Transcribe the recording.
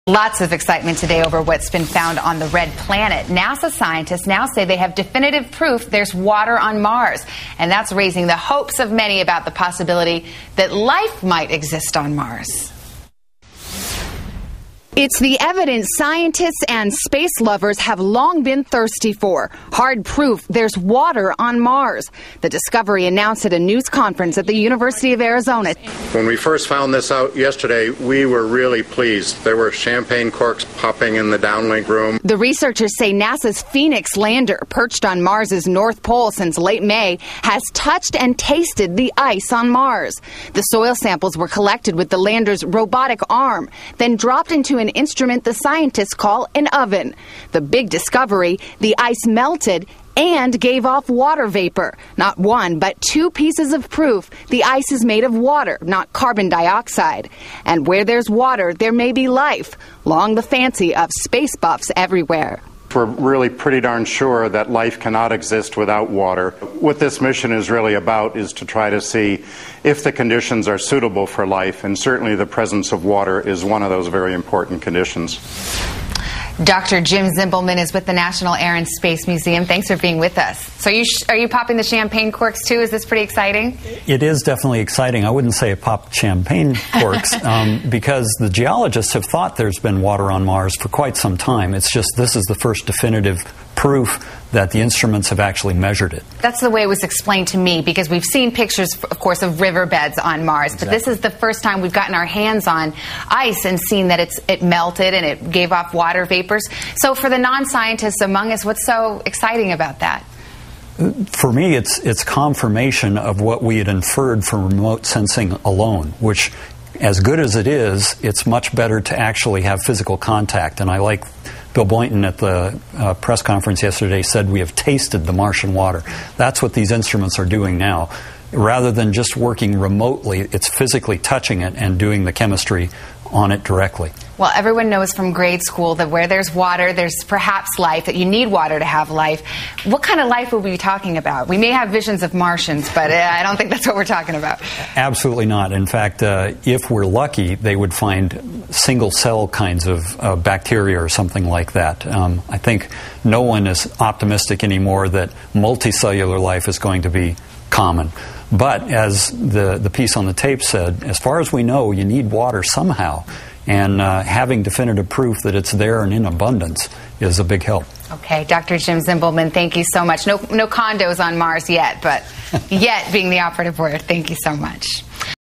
Lots of excitement today over what's been found on the red planet. NASA scientists now say they have definitive proof there's water on Mars, and that's raising the hopes of many about the possibility that life might exist on Mars. It's the evidence scientists and space lovers have long been thirsty for. Hard proof there's water on Mars. The discovery announced at a news conference at the University of Arizona. When we first found this out yesterday, we were really pleased. There were champagne corks popping in the downlink room. The researchers say NASA's Phoenix lander, perched on Mars's North Pole since late May, has touched and tasted the ice on Mars. The soil samples were collected with the lander's robotic arm, then dropped into an instrument the scientists call an oven. The big discovery, the ice melted and gave off water vapor. Not one, but two pieces of proof the ice is made of water, not carbon dioxide. And where there's water, there may be life. Long the fancy of space buffs everywhere. We're really pretty darn sure that life cannot exist without water. What this mission is really about is to try to see if the conditions are suitable for life, and certainly the presence of water is one of those very important conditions. Dr. Jim Zimbelman is with the National Air and Space Museum. Thanks for being with us. So are you popping the champagne corks too? Is this pretty exciting? It is definitely exciting. I wouldn't say it popped champagne corks because the geologists have thought there's been water on Mars for quite some time. It's just this is the first definitive proof that the instruments have actually measured it. That's the way it was explained to me, because we've seen pictures, of course, of riverbeds on Mars, but this is the first time we've gotten our hands on ice and seen that it melted and it gave off water vapors. So for the non-scientists among us, what's so exciting about that? For me, it's confirmation of what we had inferred from remote sensing alone, which, as good as it is, it's much better to actually have physical contact. And I like Bill Boynton at the press conference yesterday said we have tasted the Martian water. That's what these instruments are doing now. Rather than just working remotely, it's physically touching it and doing the chemistry on it directly. Well, everyone knows from grade school that where there's water, there's perhaps life, that you need water to have life. What kind of life will we be talking about? We may have visions of Martians, but I don't think that's what we're talking about. Absolutely not. In fact, if we're lucky, they would find single-cell kinds of bacteria or something like that. I think no one is optimistic anymore that multicellular life is going to be common. But as the piece on the tape said, as far as we know, you need water somehow. And having definitive proof that it's there and in abundance is a big help. Okay, Dr. Jim Zimbelman, thank you so much. No condos on Mars yet, but yet being the operative word. Thank you so much.